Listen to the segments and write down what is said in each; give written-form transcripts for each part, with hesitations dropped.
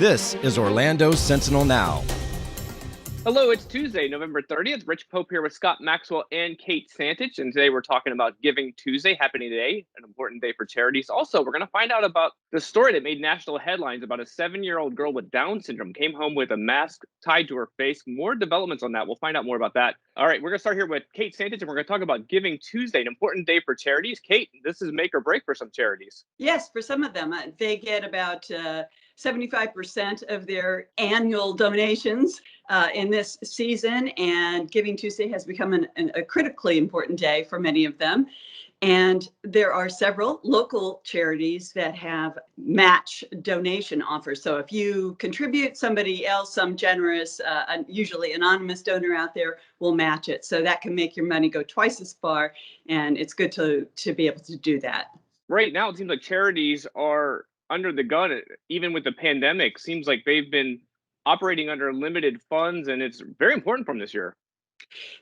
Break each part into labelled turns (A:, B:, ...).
A: This is Orlando Sentinel Now.
B: Hello, it's Tuesday, November 30th. Rich Pope here with Scott Maxwell and Kate Santich, and today we're talking about Giving Tuesday, happening today, an important day for charities. Also, we're going to find out about the story that made national headlines about a 7-year-old girl with Down syndrome came home with a mask tied to her face. More developments on that. We'll find out more about that. All right, we're going to start here with Kate Santich, and we're going to talk about Giving Tuesday, an important day for charities. Kate, this is make or break for some charities.
C: Yes, for some of them. They get about 75% of their annual donations in this season, and Giving Tuesday has become a critically important day for many of them. And there are several local charities that have match donation offers. So if you contribute, somebody else, some generous, usually anonymous donor out there will match it. So that can make your money go twice as far, and it's good to be able to do that.
B: Right now, it seems like charities are under the gun, even with the pandemic. Seems like they've been operating under limited funds, and it's very important from this year.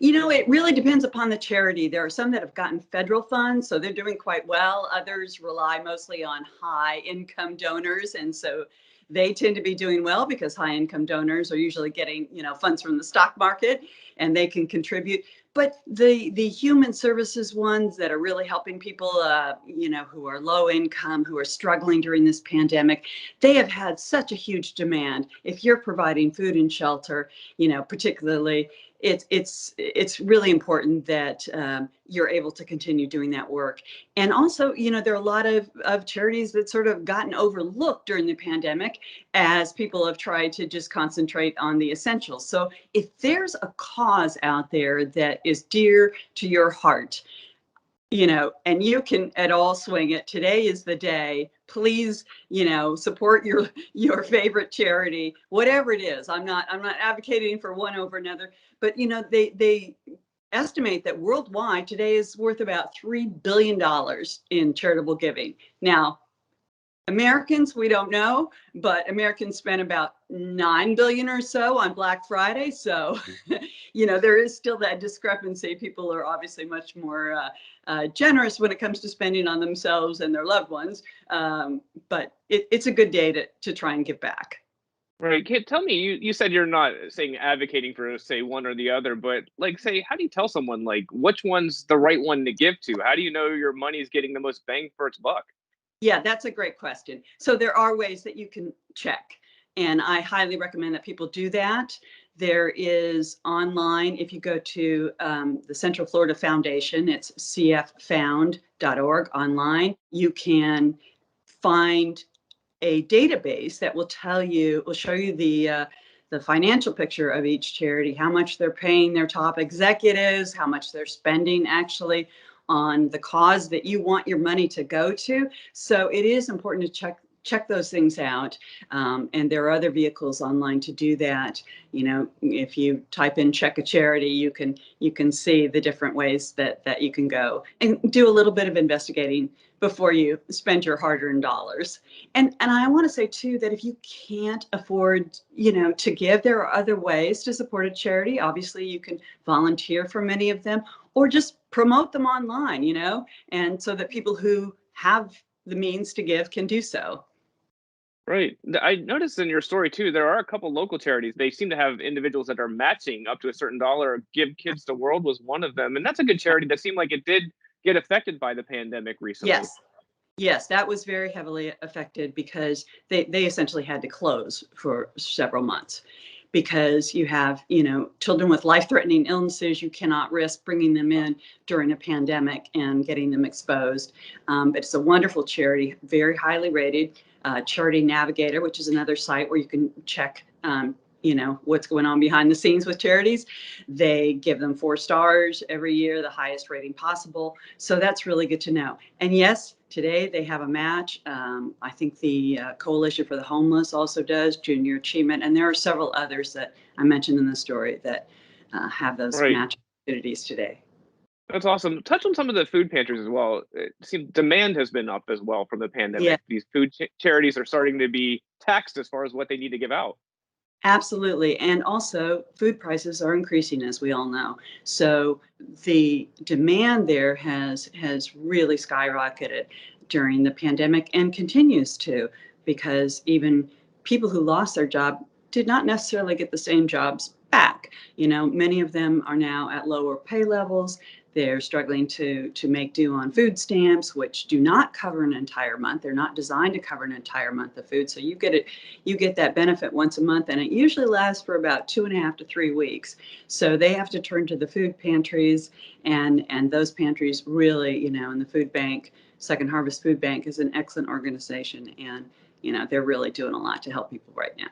C: You know, it really depends upon the charity. There are some that have gotten federal funds, so they're doing quite well. Others rely mostly on high income donors, and so they tend to be doing well because high income donors are usually getting, funds from the stock market, and they can contribute. But the human services ones that are really helping people, who are low income, who are struggling during this pandemic, they have had such a huge demand. If you're providing food and shelter, particularly, it's really important that you're able to continue doing that work. And also, there are a lot of charities that sort of gotten overlooked during the pandemic as people have tried to just concentrate on the essentials. So if there's a cause out there that is dear to your heart, and you can at all swing it, today is the day. Please, support your favorite charity, whatever it is. I'm not advocating for one over another, but they estimate that worldwide today is worth about $3 billion in charitable giving. Now, Americans, we don't know, but Americans spent about $9 billion or so on Black Friday. So, there is still that discrepancy. People are obviously much more generous when it comes to spending on themselves and their loved ones. But it's a good day to try and give back.
B: Right. Kate, tell me, you said you're not saying advocating for, say, one or the other, but say, how do you tell someone which one's the right one to give to? How do you know your money is getting the most bang for its buck?
C: Yeah, that's a great question. So there are ways that you can check, and I highly recommend that people do that. There is online, if you go to the Central Florida Foundation, it's cffound.org online. You can find a database that will show you the financial picture of each charity, how much they're paying their top executives, how much they're spending actually on the cause that you want your money to go to. So it is important to check those things out. And there are other vehicles online to do that. If you type in check a charity, you can see the different ways that you can go and do a little bit of investigating before you spend your hard-earned dollars. And I want to say too that if you can't afford, to give, there are other ways to support a charity. Obviously, you can volunteer for many of them, or just promote them online, and so that people who have the means to give can do so.
B: Right. I noticed in your story too, there are a couple local charities. They seem to have individuals that are matching up to a certain dollar. Give Kids the World was one of them. And that's a good charity that seemed like it did get affected by the pandemic recently.
C: Yes, that was very heavily affected because they essentially had to close for several months. Because you have, children with life-threatening illnesses, you cannot risk bringing them in during a pandemic and getting them exposed. But it's a wonderful charity, very highly rated. Charity Navigator, which is another site where you can check, what's going on behind the scenes with charities. They give them 4 stars every year, the highest rating possible. So that's really good to know. And yes, today they have a match. I think the Coalition for the Homeless also does, Junior Achievement, and there are several others that I mentioned in the story that have those match opportunities today.
B: That's awesome. Touch on some of the food pantries as well. It seems demand has been up as well from the pandemic.
C: Yeah.
B: These food charities are starting to be taxed as far as what they need to give out.
C: Absolutely. And also food prices are increasing, as we all know. So the demand there has really skyrocketed during the pandemic and continues to, because even people who lost their job did not necessarily get the same jobs back. Many of them are now at lower pay levels. They're struggling to make do on food stamps, which do not cover an entire month. They're not designed to cover an entire month of food. So you get that benefit once a month, and it usually lasts for about 2.5 to 3 weeks. So they have to turn to the food pantries, and those pantries really, and the food bank, Second Harvest Food Bank, is an excellent organization, and they're really doing a lot to help people right now.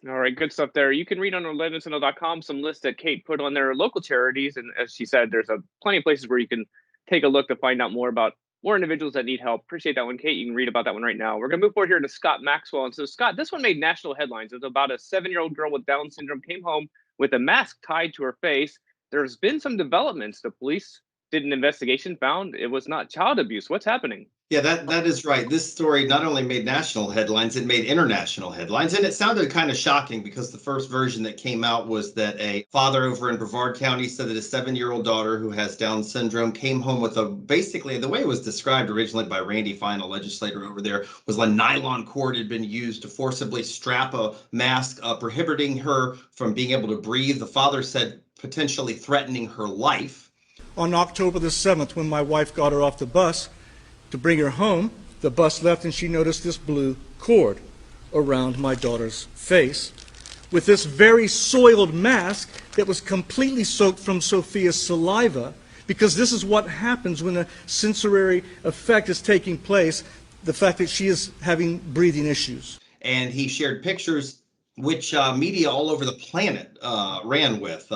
B: All right, good stuff there. You can read on OrlandoSentinel.com some lists that Kate put on their local charities. And as she said, there's plenty of places where you can take a look to find out more about more individuals that need help. Appreciate that one, Kate. You can read about that one right now. We're going to move forward here to Scott Maxwell. And so, Scott, this one made national headlines. It's about a 7-year-old girl with Down syndrome came home with a mask tied to her face. There's been some developments. The police did an investigation, found it was not child abuse. What's happening?
D: Yeah, that is right. This story not only made national headlines, it made international headlines. And it sounded kind of shocking because the first version that came out was that a father over in Brevard County said that a 7-year-old daughter who has Down syndrome came home with basically the way it was described originally by Randy Fine, a legislator over there, was a nylon cord had been used to forcibly strap a mask, prohibiting her from being able to breathe. The father said potentially threatening her life.
E: On October the 7th, when my wife got her off the bus to bring her home, the bus left and she noticed this blue cord around my daughter's face with this very soiled mask that was completely soaked from Sophia's saliva, because this is what happens when a sensory effect is taking place, the fact that she is having breathing issues.
D: And he shared pictures which media all over the planet ran with,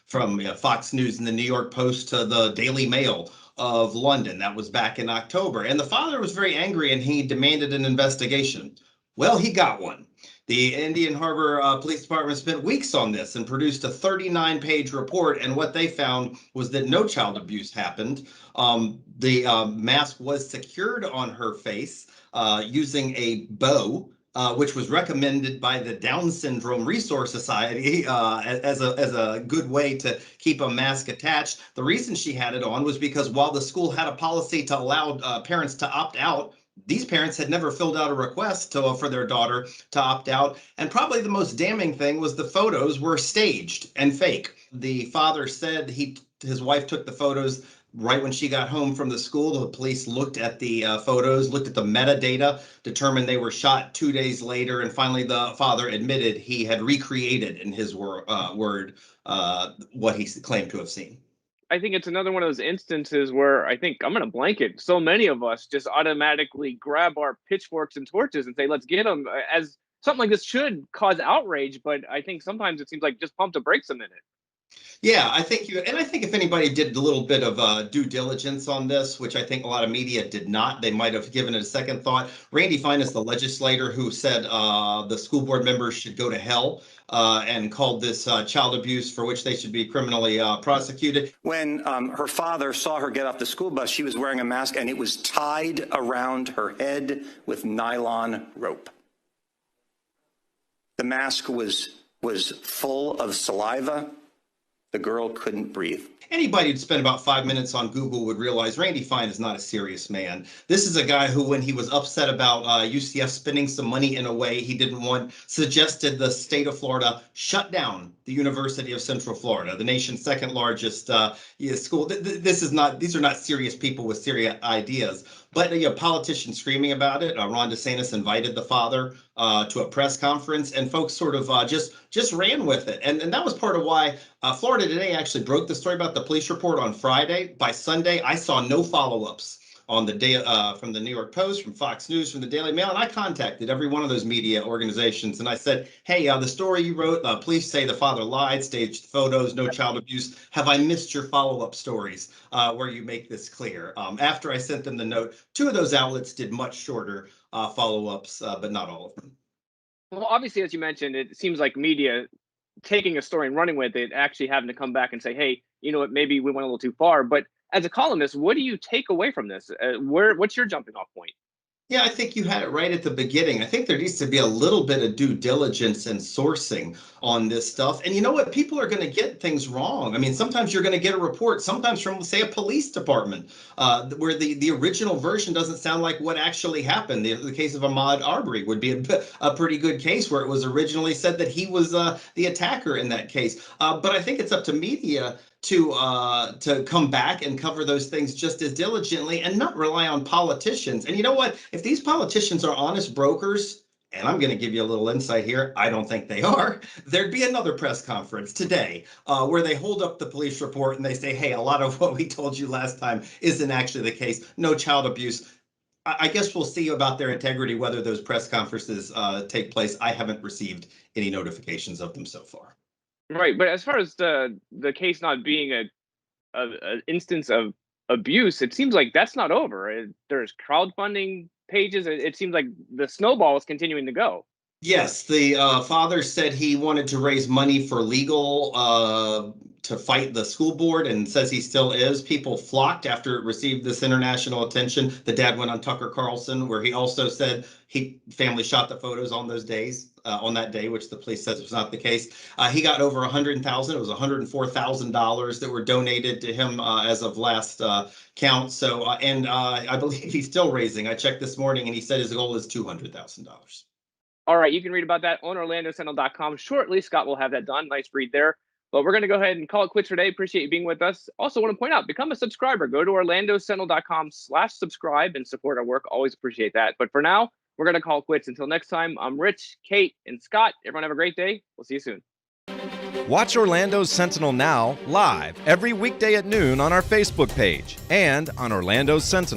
D: from Fox News and the New York Post to the Daily Mail of London. That was back in October. And the father was very angry and he demanded an investigation. Well, he got one. The Indian Harbor Police Department spent weeks on this and produced a 39-page report. And what they found was that no child abuse happened. The mask was secured on her face using a bow, which was recommended by the Down Syndrome Resource Society as a good way to keep a mask attached. The reason she had it on was because while the school had a policy to allow parents to opt out, these parents had never filled out a request for their daughter to opt out. And probably the most damning thing was the photos were staged and fake. The father said his wife took the photos right when she got home from the school. The police looked at the photos, looked at the metadata, determined they were shot 2 days later, and finally the father admitted he had recreated, in his word, what he claimed to have seen.
B: I think it's another one of those instances where I think I'm going to blanket. So many of us just automatically grab our pitchforks and torches and say, let's get them, as something like this should cause outrage. But I think sometimes it seems like just pump the brakes a minute.
D: Yeah, I think if anybody did a little bit of due diligence on this, which I think a lot of media did not, they might have given it a second thought. Randy Fine is the legislator who said the school board members should go to hell and called this child abuse, for which they should be criminally prosecuted.
F: When her father saw her get off the school bus, she was wearing a mask and it was tied around her head with nylon rope. The mask was full of saliva. The girl couldn't breathe.
D: Anybody who'd spend about 5 minutes on Google would realize Randy Fine is not a serious man. This is a guy who, when he was upset about UCF spending some money in a way he didn't want, suggested the state of Florida shut down the University of Central Florida, the nation's second largest school. These are not serious people with serious ideas. But politicians screaming about it. Ron DeSantis invited the father to a press conference, and folks sort of just ran with it. And that was part of why Florida Today actually broke the story about the police report on Friday. By Sunday, I saw no follow-ups on the day from the New York Post, from Fox News, from the Daily Mail, and I contacted every one of those media organizations and I said, hey, the story you wrote, police say the father lied, staged photos, no child abuse. Have I missed your follow-up stories where you make this clear? After I sent them the note, 2 of those outlets did much shorter follow-ups, but not all of them.
B: Well, obviously, as you mentioned, it seems like media taking a story and running with it, actually having to come back and say, hey, you know what, maybe we went a little too far. But as a columnist, what do you take away from this? What's your jumping off point?
D: Yeah, I think you had it right at the beginning. I think there needs to be a little bit of due diligence and sourcing on this stuff. And you know what? People are going to get things wrong. I mean, sometimes you're going to get a report, sometimes from, say, a police department, where the original version doesn't sound like what actually happened. The case of Ahmaud Arbery would be a pretty good case where it was originally said that he was the attacker in that case. But I think it's up to media to come back and cover those things just as diligently and not rely on politicians. And you know what? If these politicians are honest brokers, and I'm going to give you a little insight here, I don't think they are, there'd be another press conference today where they hold up the police report and they say, hey, a lot of what we told you last time isn't actually the case. No child abuse. I guess we'll see about their integrity, whether those press conferences take place. I haven't received any notifications of them so far.
B: Right, but as far as the case not being a instance of abuse, it seems like that's not over. There's crowdfunding pages. It seems like the snowball is continuing to go.
D: Yes, the father said he wanted to raise money for legal to fight the school board, and says he still is. People flocked after it received this international attention. The dad went on Tucker Carlson, where he also said family shot the photos on those days, on that day, which the police says was not the case. He got over $100,000. It was $104,000 that were donated to him as of last count. So, I believe he's still raising. I checked this morning, and he said his goal is $200,000.
B: All right, you can read about that on OrlandoSentinel.com shortly. Scott will have that done. Nice read there. But we're going to go ahead and call it quits for today. Appreciate you being with us. Also want to point out, become a subscriber. Go to OrlandoSentinel.com/subscribe and support our work. Always appreciate that. But for now, we're going to call it quits. Until next time, I'm Rich, Kate, and Scott. Everyone have a great day. We'll see you soon.
A: Watch Orlando Sentinel Now live every weekday at noon on our Facebook page and on Orlando Sentinel.